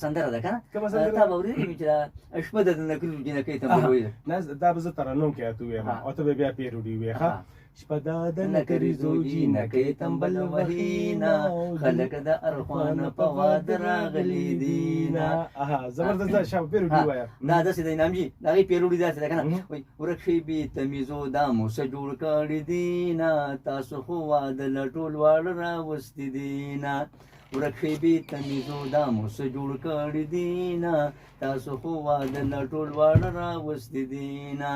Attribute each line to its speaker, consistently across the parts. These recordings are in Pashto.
Speaker 1: سندره ده کنه
Speaker 2: کومه سندره
Speaker 1: تا به اورېدلې چې دا شپه د نکلو جنکۍ ته مې وویل
Speaker 2: دا به زه ترنم کې اته وایم او ته به بیا پیروډي وې ښه شپه د نکریزو جنکۍ تنبل وهینا
Speaker 1: خلک د ارخوان په واد راغلي دينا
Speaker 2: زبردست شپه پیروډي وایم
Speaker 1: دا داسې د انامجي د هغې پیروډي داسې ده که نه وایي ورک شي بې تمیزو دا مو څه جوړ کړي دينا تاسو خو واده له ټول واړه راوستي دينا ورک شي بې تمیزو دا مو څه جوړ کړي دينا تاسو خو واده له ټول واړه راوستي دينا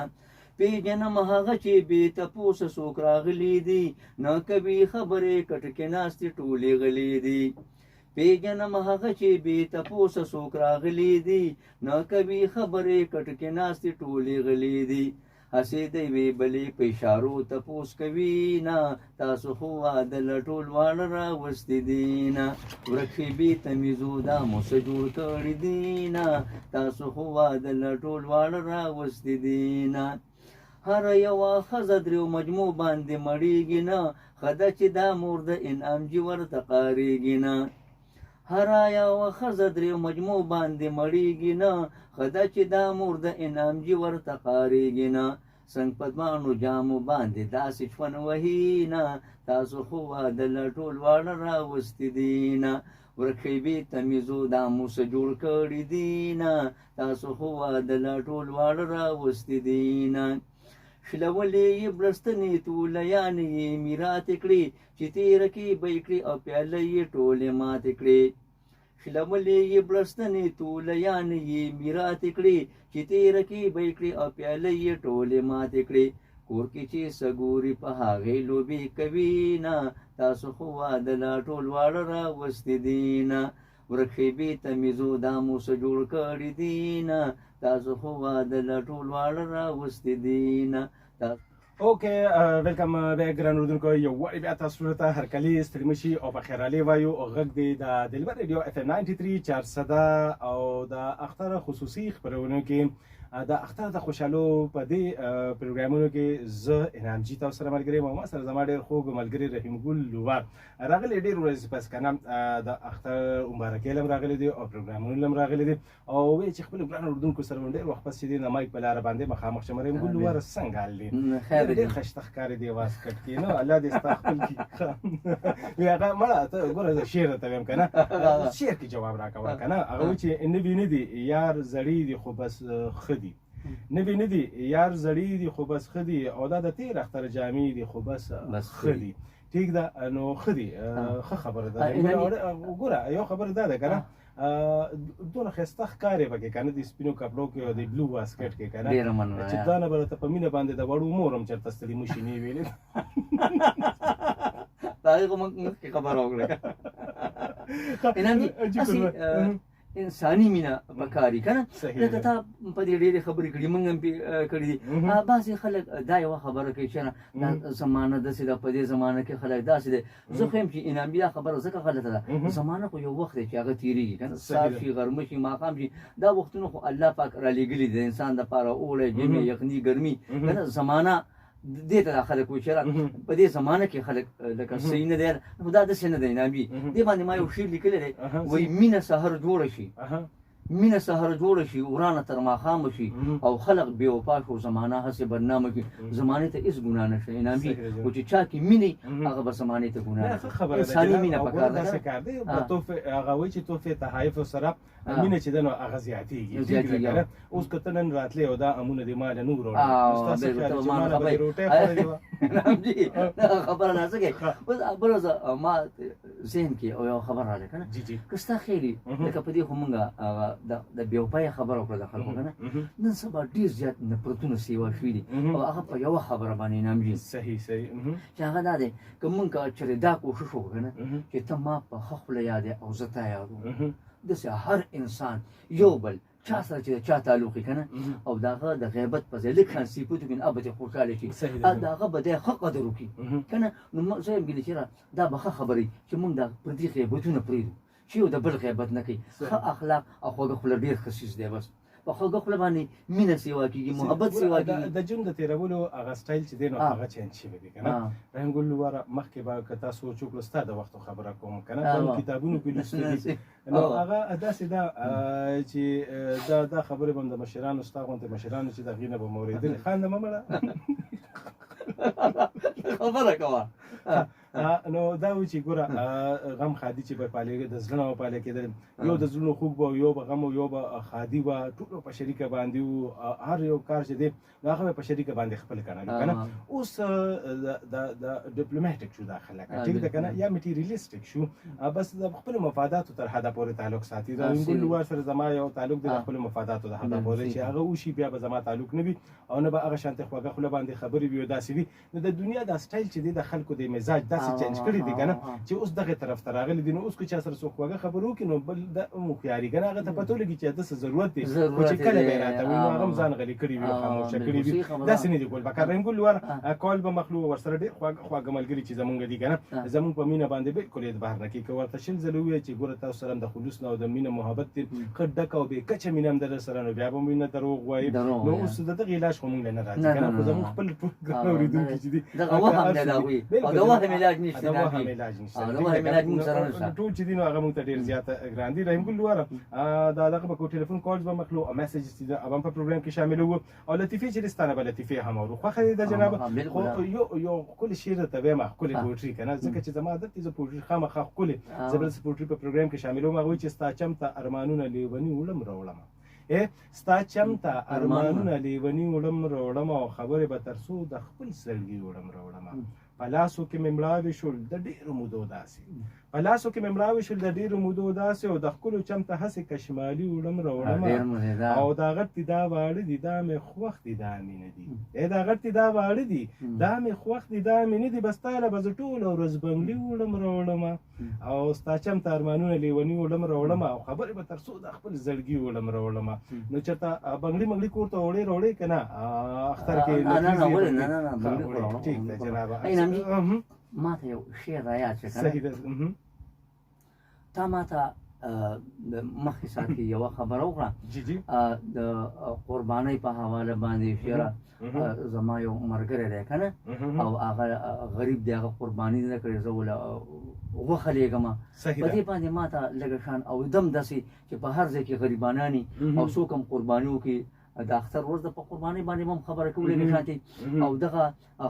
Speaker 1: پیژنم هغه چې بې تپوسه څوک راغلي دي نه کوي خبرې کټ کې ناستې ټولې غلي دي پیژنم هغه چې بې تپوسه څوک راغلي دي نه کوي خبرې کټ کې ناستې ټولې غلي دي هسې د یوې بلې په اشارو تپوس کوي نه تاسو خو واده له ټول واړه راوستي دي نه ورک شي بې تمیزو دا مو څه جوړ کړي دي نه تاسو خو واده له ټول واړه راوستي دي نه هر یوه ښځه دریو مجموع باندې مړېږي نه ښه ده چې دا مور د انعامجي ورته قارېږي نه هر یوه ښځه دریو مجموع باندې مړېږي نه ښه ده چې دا مور د انعامجي ورته قارېږي نه څنګ په ځوانو جامو باندې داسې چون وهي نه تاسو خو واده له ټول واړه راوستي دي نه ورک شي بې تمیزو دا مو څه جوړ کړي دي نه تاسو خو واده له ټول واړه راوستي دي نه شلولې یې بړستنې تولیانې یې میراتې کړې چې تېره کې به یې کړې او پیاله یې ټولې ماتې کړې شلولې یې بړستنې تولیانې یې میراتې کړې چې تېره کې به یې کړې او پیاله یې ټولې ماتې کړې کور کې چې سګوري په هغې لوبې کوي نه تاسو خو واده لا ټول واړه راوستي دي نه ورک شي بې تمیزو دا مو څه جوړ کړي دي نه تاسو خو واده له ټول واړه راوستي دي نه
Speaker 2: اوکې ویلکم بیک ګران اردوونکو یو وارې بیا تاسو ته هرکلي ستړي مه شي او په خیرالي وایو غږ دی د دلبر ریډیو اف ام 93 400 او د اختر خصوصي خپرونو کې د اختر د خوشحالو په دې پروګرامونو کې زه انعامجي تاسو سره ملګری یم او ما سره زما ډېر خوږ ملګري رحیم ګل لوبار راغلی ډېر ورځې پس که نه د اختر مبارکۍ هم راغلی دی او پروګرامونه هم راغلی دي او وایي چې خپلو ګرانو اردوونکو سره ډېر وخت پس چې دی د مایک په لاره باندې مخامخ شم رحیم ګل لوبار څنګه حال دی ډېر ښایسته ښکارې دی اواز کټ کې نو الله دې ستا خپل کړي هغه مړه ته ګوره زه شعر درته وایم که نه شعر کې جواب راکوه که نه هغه وایي چې نوي نه دي یار زړې دي خو بس ښه دي نوي نه دي یار زړې دي خو بس ښه دي او دا د تېر اختر جامې دي خو بس ښه دي ټیک ده نو ښه دي ښه خبره ده ګوره یو خبره دا ده که نه دونه ښایسته ښکارې پکې که نه د سپینو کپړو کې او د بلو واسکټ کې که نه چې دا نه به راته په مینه باندې د وړو مور هم چېرته ستړي مشي نه ویلې
Speaker 1: د هغې خو مخکې خبره وکړه انساني مینه پکار وي که نه لکه تا په دې ډېرې خبرې کړي موږ هم کړي دي بعضې خلک دا یوه خبره کوي چې نه دا زمانه داسې ده په دې زمانه کې خلک داسې دی زه خو یم چې انعامي دا خبره ځکه غلطه ده زمانه خو یو وخت دی چې هغه تېرېږي که نه سهار شي غرمه شي ماښام شي دا وختونه خو الله پاک رالیږلي دي د انسان دپاره اوړی ژمي یخني ګرمي که نه زمانه دې ته دا خلک وایي چې په دې زمانه کې خلک لکه صحیح نه دی خو دا داسې نه دی انعامي دې باندې ما یو شعر لیکلی دی وایي مینه سهر جوړه شي مینه سهر جوړه شي ورانه تر ماښامه شي او خلق بې وفا شو زمانه هسې بدنامه کړي زمانې ته هېڅ ګناه نه شته انعامي خو چې چا کې مینې هغه به زمانې ته ګناه نه انساني مینه پکار ده
Speaker 2: هغه وایي چې تحفې تحایفو سره مینه چې ده نو هغه زیاتېږي اوس که ته نن راتلې او دا امونه دې ما له نور
Speaker 1: خبره نازکه اوس بله ورځ ما ذهن کې او یوه خبر راغلی که نه که ستا خیر وي لکه په دې خو مونږ د بېوفایه خبره وکړه د خلکو که نه نن سبا ډېر زیات نفرتونه سیوا شوي دي او هغه په یوه خبره باندې انعامجي
Speaker 2: صحیح
Speaker 1: چې هغه دا دی که مونږ چېرې دا کوښښ وکړو که نه چې ته ما په ښه خوله یادې او زه تا یادوم داسې هر انسان یو بل چا سره چې د چا تعلق وي که نه او د هغه د غیبت په ځای لږ صفت وکړي هغه به ترې خوشحاله شي د هغه به دی ښه قدر وکړي که نه نو زه یم ګیلې چې دا به ښه خبرې چې مونږ دا پردي غیبتونه پرېږدو چې یو د بل غیبت نه کوي ښه اخلاق او خوږه خوله ډېر ښه څیز دی بس په په خوږه خوله باندې مینه سیوا کېږي، محبت سیوا کېږي.
Speaker 2: د ژوند د تېرولو هغه سټایل چې دی نو هغه چینج شوی دی که نه. رحیم ګل واره مخکې به که تاسو سوچ وکړو ستا د وختو خبره کوم که نه، په کتابونو کې لوستي دي نو هغه داسې ده چې دا خبرې به هم د مشرانو ستا غوندې مشرانو چې د هغې نه به مو اورېدلې. خانده مه مړه
Speaker 1: خبره کوه.
Speaker 2: نو دا و چې ګوره غم خادي چې به پالې د زړه نه وپالې کېدل، یو د زړونو خوږ به یو به غم یو به خادي وه، ټولو په شریکه باندې وو. هر یو کار چې دی نو هغه به په شریکه باندې خپل کړی که نه. اوس د ډیپلوماټیک شو دا خلک ټیک ده که نه، یا میټیریلیسټیک شو، بس د خپلو مفاداتو تر حده پورې تعلق ساتي. د رحیم ګل سره زما یو تعلق دی د خپلو مفاداتو د حده پورې چې هغه وشي بیا به زما تعلق نه وي او نه به هغه شانتې خوږه خوله باندې خبرې وي او داسې وي. نو د دنیا دا سټایل چې دی د خلکو د مزاج داسې چینج کړی دی که نه چې اوس دغه طرف ته راغلی دی. نو اوس که چا سره څوک خوږه خبرې وکړي نو بل د هوښیاري که نه هغه ته پته ولګي چې ده څه ضرورت دی، خو چې کله به یې راته وي نو هغه هم ځان غلي کړي وي او خاموشه کړي وي. داسې نه دي ګل بکر. رحیم ګل واره کال به مخلو ورسره ډېر خواږه ملګري چې زمونږ دي که نه، زمونږ په مینه باندې بالکل اعتبار نه کوي. که ورته شل ځله ووایې چې ګوره تاسو سره هم د خلوص نه او د مینه محبت دی ښه ډکه او بې کچه مینه هم در سره، نو بیا به مینه دروغ وایي. نو اوس د دغه علاج خو مونږ له نه راځي که نه، خو زمونږ خپل ټول ګران اورېدونکي چې دي
Speaker 1: دغه وهم دی د هغوی او د وهم علاج نشته.
Speaker 2: د وهم علاج نشته،
Speaker 1: د وهم علاج مونږ سره نشته.
Speaker 2: ټول چې دي نو هغه مونږ ته ډېر زیاته ګران دي. رحیم ګل واره دا دغه به کوو ټلیفون کالز به مخلو او میسیجز چې هغه هم په پروګرام کې شامل وو او لطیفې چې دستانه به لطیفې هم اورو. خوښه دې ده جنابه. خو یو ښکلی شعر درته وایم، ښکلی پوټري که نه، ځکه چې زما عادت دی زه پوټري خامخا ښکلې زه به داسې پوټري په پروګرام کې شاملوم. هغه وایي چې ستا چم ته ارمانونه لیوني وړم راوړمه، ستا چم ته ارمانونه لیوني وړم راوړمه او خبرې به تر څو د خپل سړګي وړم راوړمه. په لاسو کې مې مړاوې شول د ډېرو مودو داسې، په لاسو کې مې مړاوې شول د ډېرو مودو داسې او د ښکلو چم ته هسې کشمالي وړم راوړمه. او دا غټ دي دا واړه دي دا مې خوښ دي دا مې نه دي، دا غټ دي دا واړه دي دا مې خوښ دي دا مې نه دي، بس تا له به زه ټوله ورځ بنګلي وړم راوړمه او ستا چم ته ارمانونه لیوني وړم راوړمه او خبرې به تر څو د خپل زړګي وړم راوړمه. نو چېرته بنګلي منګلي کور ته وړې راوړې که نه اختر کې ټیک ده جنابه.
Speaker 1: ما ته یو شعر رایاد شه که نه،
Speaker 2: صحیح ده.
Speaker 1: تا ما ته مخکې ساعت کې یوه خبره وکړه د قربانۍ په حواله باندې. شعر زما یو ملګری دی که نه او هغه غریب دی، هغه قرباني نه کړې، زه ول غوښه لېږم په دې باندې ما ته لږه شان او دم داسې چې په هر ځای کې غریباناني او څوک هم قرباني وکړي. د اختر ورځ د په قربانۍ باندې هم خبره کوو لږه شانتې او دغه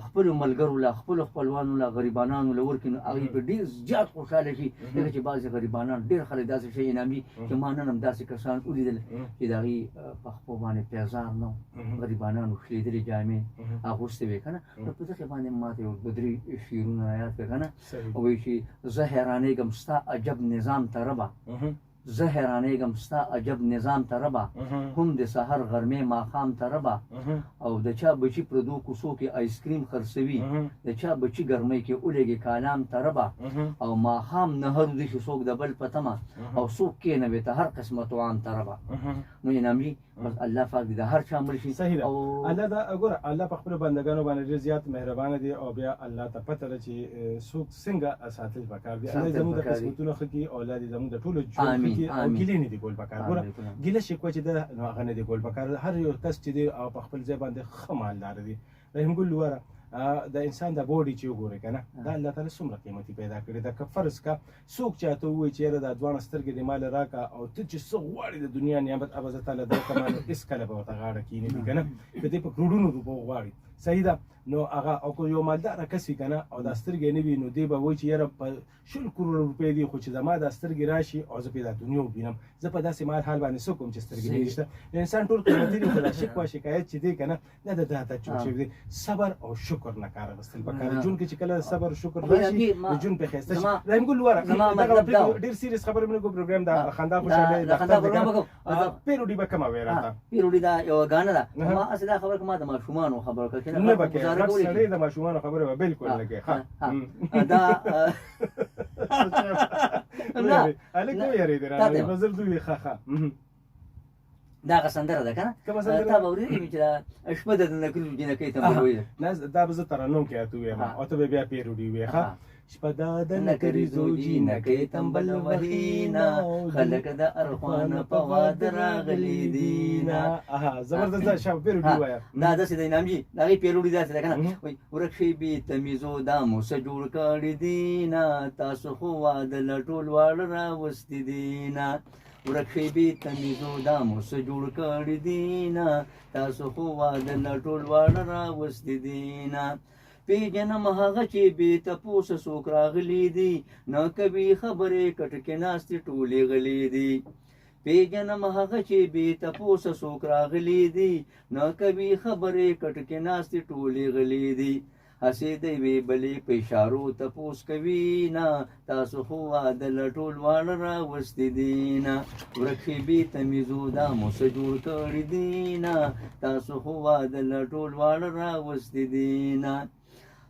Speaker 1: خپلو ملګرو له خپلو خپلوانو له غریبانانو له ورکړي نو هغوی به ډېر زیات خوشحاله شي. ځکه چې بعضې غریبانان ډېر خلک داسې شی انعامي چې ما نن هم داسې کسان ولیدل چې د هغوی په خپو باندې پیزار نه و، غریبانانو شلېدلې جامې اغوستې وې که نه. نو په دغې باندې ما ته یو دوه درې شعرونه رایاد کړه که نه. وایي چې زه حیرانېږم ستا عجب نظام ته ربه، زه حیرانېږم ستا عجب نظام ته ربه، هم د سحر غرمې ماښام ته ربه، او د چا بچي پردو کوڅو کې آیسکریم خرڅوي، د چا بچي ګرمۍ کې اولېږي کالام ته ربه، او ماښام نهر وځي چې څوک د بل په تمه او څوک کېنوي ته هر قسمه طعام ته ربه. نو انعامي بس الله پاک دې د هر چا مړ شي.
Speaker 2: صحیح ده. الله دا ګوره الله په خپلو بندګانو باندې ډېر زیات مهربانه دی او بیا الله ته پته ده چې څوک څنګه ساتل پکار دي. الله زموږ د قسمتونو ښه کړي، اولاد یې زموږ د ټولو ژوند ښه کړي او ګیلې نه دي ګول پکار. ګوره ګیله شکوه چې ده نو هغه نه دي ګول پکار. هر یو کس چې دی او په خپل ځای باندې ښه مالدار دی. رحیم ګل واره د انسان د بوډي چې وګورې که نه دا الله تعالی څومره قیمتي پیدا کړې ده. که فرض کا څوک چاته ووایي چې یاره دا دواړه سترګې دې ماله راکړه او ته چې څه غواړې د دنیا نعمت ابه زه تاله درکړم نو هېڅکله به ورته غاړه کښېنوي که نه، که دې په کروړونو روپو غواړي. صحیح ده. نو هغه او که یو مالداره کس وي که نه او دا سترګې نه وي نو دی به وایي چې یاره په 100 کروړه روپۍ دي خو چې زما دا سترګې راشي او زه پې دا دنیا ووینم، زه په داسې مال حال باندې څه کوم چې سترګې مې نشته. نو انسان ټول قیمتي دی خو دا شکوه شکایت چې دی که نه دا د ده جوړ شوی دی. صبر او شکر نه کار اخیستل پکار. ژوند کې چې کله صبر او شکر راشي نو ژوند پې ښایسته شي. رحیم ګل واره ډېر سیریس خبرې مې نه کوو پروګرام د خندا خوشحالۍ د پیروډي به کومه وایې راته؟
Speaker 1: پیروډي دا یوه ګانه ده. ما هسې دا خبره کوم ما د ماشومانو خبره کړه چې
Speaker 2: نه به کې رب سړی د ماشومانو خبره به بالکل نه کوي.
Speaker 1: دا
Speaker 2: هلک ویرېدې را نظر دوی ښه
Speaker 1: دا هغه سندره ده که نه؟ تا به اورېدلې وي چې دا شپه ده د نکلو جنکۍ ته به ویل
Speaker 2: دا به زه ترنم کې راته ووایم او ته به بیا پیروډي ووایې ښه شپه دا د
Speaker 1: نکري زوجي نکي تنبل وهینا خلک د ارخوان په واد راغلي دینا.
Speaker 2: زبردست شاو پیروډي وایا
Speaker 1: دا داسې دی نام جی دا غي پیروډي داسې ده کنه وای ورخي بي تمیزو دا مو څه جوړ کړی دینا تاسو خو واد لټول واړه راوستي دینا. ورخي بي تمیزو دا مو څه جوړ کړی دینا تاسو خو واد لټول واړه راوستي دینا. پیجنم هغه چې بې تپوسه څوک راغلي دي نه کوي خبرې کټ کې ناستې ټولې غلي دي. پیجنم هغه چې بې تپوسه څوک راغلي دي نه کوي خبرې کټ کې ناستې ټولې غلي دي. هسې د یوې بلې په اشارو تپوس کوي نه تاسو خو واده لټول واړه راوستي دي نه. ورکې بې تمیزو دا مو څه جوړ کړي دي نه تاسو خو واده لټول واړه راوستي دي نه.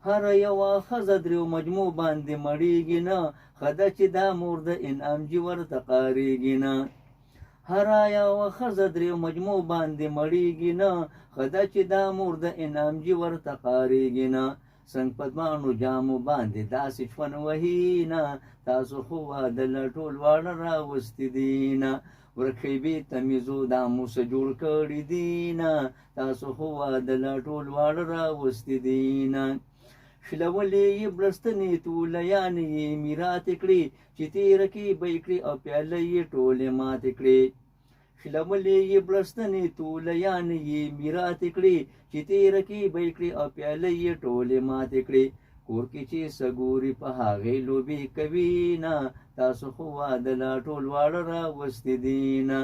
Speaker 1: هر یوه ښځه دریو مجموع باندې مړېږي نه ښه ده چې دا مور د انعام جي ورته قارېږي نه. هر یوه ښځه دریو مجموع باندې مړېږي نه ښه ده چې دا مور د انعام جي ورته قارېږي نه. څنګ په ځوانو جامو باندې داسې چون وهي نه تاسو خو واده لټول واړه راوستي دي نه. ورکې بې تمیزو دا مو څه جوړ کړي دي نه تاسو خو واده لټول واړه راوستي دي نه. شلولې یې بړستنې تولیانې یې میراتې کړې چې تېره کې به یې کړې او پیاله یې ټولې ماتې کړې. شلولې یې بړستنې تولیانې یې میراتې کړې چې تېره کې به یې کړې او پیاله یې ټولې ماتې کړې. کور کې چې سګوري په هغې لوبې کوي نه تاسو خو واده لا ټول واړه راوستي دي نه.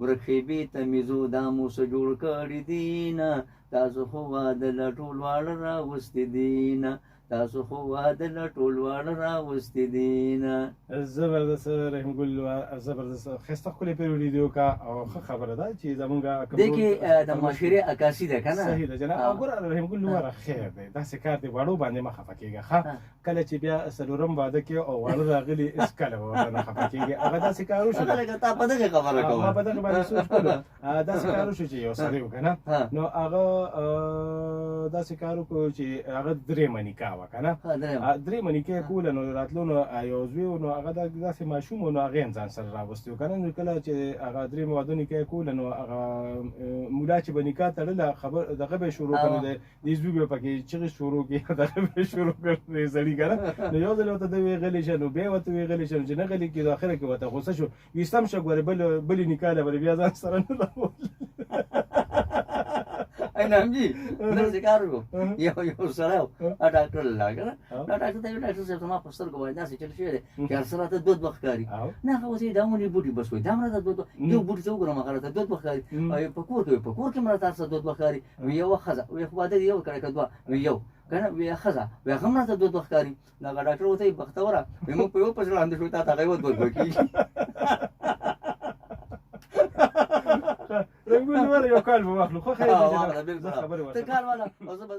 Speaker 1: ورکې بې تمیزو دا مو څه جوړ کړي دي نه تاسو خو واده لا ټول واړه راوستي دي نه تاسو خو واده لا ټول واړه راوستي دي نه.
Speaker 2: زبردست رحیم ګل زبردست خسته خپلې پیروډي دی کا او ښه خبره ده چې زمونږ
Speaker 1: دې کې د معاشرې عکاسي ده که نه.
Speaker 2: صحیح ده جناب. او ګوره رحیم ګل نوره خیر دی داسې کار دی واړو باندې مه خفه کېږه ښه کله چې بیا څلورم واده کې او واړه راغلي هېڅکله به ورته نه خفه کېږي. هغه داسې کار وشو
Speaker 1: تا په دغې خبره کوه
Speaker 2: ما په دغې باندې سوچ کړو داسې کار وشو چې یو سړی و که نه نو هغه داسې کار وکړو چې هغه درېیمه نکاح وه که نه درېیمه نکاح یې کوله نو راتلو نو یو زوی و نو هغه داسې ماشوم و نو هغې هم ځان سره راوستی و که نه نو کله چې هغه درېیمه واده نکاح یې کوله نو هغه مولا چې به نکاح تړله خبر دغه به یې شروع کړو دې زوی به پکې چغې شروع کړي دغه به یې شروع کړ دې سړي که نه نو یو ځل ورته ده ویې غلی شه نو بیا ورته ویې غلی شه نو چې نه غلی کېدو اخره کې ورته غوسه شو ویستم شه ګورې بلې نکاح له به بیا ځان سره نه راوړل.
Speaker 1: نام جی داسې کار وکړو یو سړی و ډاکټر له لاړ که نه دا ډاکټر ته ویل ډاکټر صاحب زما په سترګو باندې داسې چل شوی دی چې هر څه راته دود به ښکاري نه هغه اوس یې دا ونې بوټي بس وایي دا هم راته دود یو بوټي ته وګورم هغه راته دود به ښکاري او په کور کې په کور کې هم راته هر څه دود به ښکاري یوه ښځه وایي خو واده دې یو کړی که دوه وایي یو که نه وایي ښځه وایي هغه هم راته دود به ښکاري نو هغه ډاکټر ورته وایي بختوره وایي موږ په یو په زړه اندې شو تا ته هغه یو دود به کېږي.
Speaker 2: رنګول ور یو کال به واخلو خو خیر دی
Speaker 1: ته کال والا او زه به